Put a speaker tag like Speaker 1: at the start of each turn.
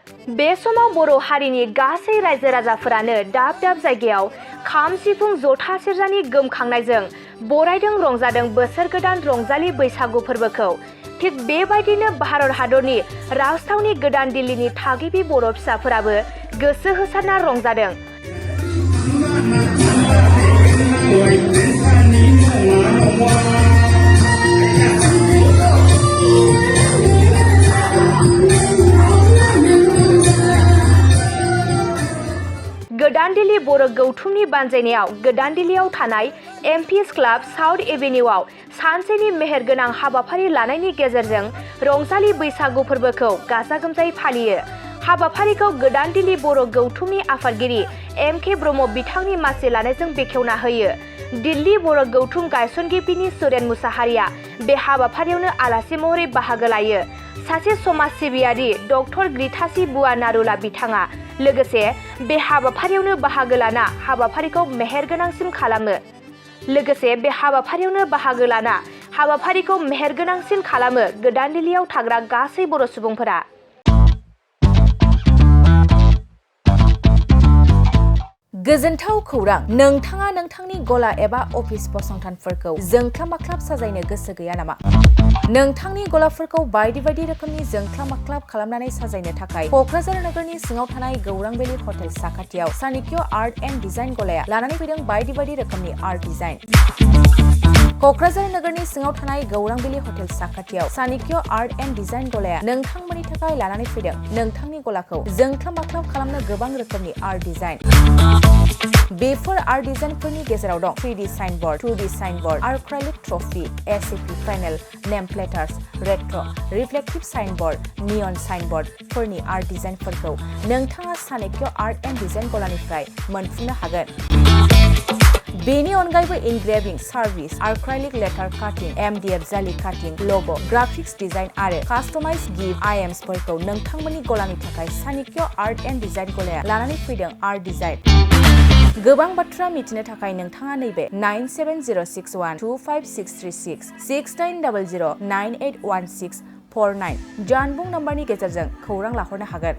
Speaker 1: बे समाव बर' हारिनि गासै रायजो राजाफोरानो दाब दाब जायगायाव खाम सिफुं जथा सेरजानि गोमखांनायजों बरायदों रंजादों बोसोर गोदान रंजालि बैसागु फोरबोखौ। थिग बेबायदिनो भारत हादरनि राजथावनि गोदान दिल्लीनि थागिबि बर' फिसाफोराबो गोसो होसारना रंजादों। गोदान दिल्ली बर' गौथुमनि बानजायनायाव गोदान दिल्लीयाव थानाय एमपीज क्लाब साउथ एवेन्यूआव सानसेनि मेहेरगोनां हाबाफारि लानायनि गेजेरजों रंजालि बैसागु फोरबोखौ गाजा गोमजायै फालियो। हाबाफारिखौ गोदान दिल्ली बर' गौथुमनि आफादगिरि एम.के. ब्रह्म बिथांनि मासि लानायजों बेखेवना होयो। दिल्ली बर' गौथुम गायसनगिरि सुरेन मुसाहारिया बे हाबाफारियावनो आलासि महरै बाहागो लायो। सासे समाज सिबियारि डक्टर ग्रितासी बुआ नारुला बिथाङा लोगोसे बे हाबाफारियावनो बाहागो लाना हाबाफारिखौ मेहेरगोनांसिन खालामो। गोदान दिल्लीयाव थाग्रा गासै बर' सुबुंफोरा।
Speaker 2: गोजोनथाव खौरां, नोंथाङा नोंथांनि गला एबा अफिस फसंथानफोरखौ जोंख्लाब माख्लाब साजायनो गोसो गैया नामा? नोंथांनि गलाफोरखौ बायदि बायदि रोखोमनि जोंख्लाब माख्लाब खालामनानै साजायनो थाखाय क'क्राझार नोगोरनि सिङाव थानाय गौरां भेलि हटेल साखाथियाव चाणक्य आर्ट एन्ड डिजाइन गलाया लानानै फैदों बायदि बायदि रोखोमनि आर्ट डिजाइन। क'क्राझार नोगोरनि सिङाव थानाय गौरां भेलि हटेल साखाथियाव चाणक्य आर्ट एन्ड डिजाइन गलाया नोंथांमोननि थाखाय लानानै फैदों नोंथांनि गलाखौ जोंख्लाब माख्लाब खालामनो गोबां रोखोमनि आर्ट डिजाइन। बेफोर आर्ट डिजाइनफोरनि गेजेराव दं 3D signboard, 2D signboard, acrylic trophy, ACP panel, name प्लेटार्स, रेट्र, रिफ्लेक्टिभ साइनबोर्ड, नियन साइनबोर्डफोरनि आर्ट डिजाइनफोरखौ नोंथाङा चाणक्य आर्ट एन्ड डिजाइन गलानिफ्राय मोनफुंनो हागोन। बेनि अनगायैबो इनग्रेविं सार्भिस, आर्क्राइलिक लेटार काटिं, MDF जालि काटिं, लग', ग्राफिक्स डिजाइन आरो कास्टमाइज गिफ्ट आइटेम्सफोरखौ नोंथांमोननि गलानि थाखाय चाणक्य आर्ट एन्ड डिजाइन गलाया लानानै फैदों आर्ट डिजाइन। गोबां बाथ्रा मिथिनो थाखाय नोंथाङा नैबे 9706125636 6900981649 जानबुं नम्बरनि गेजेरजों खौरां लाहरनो हागोन।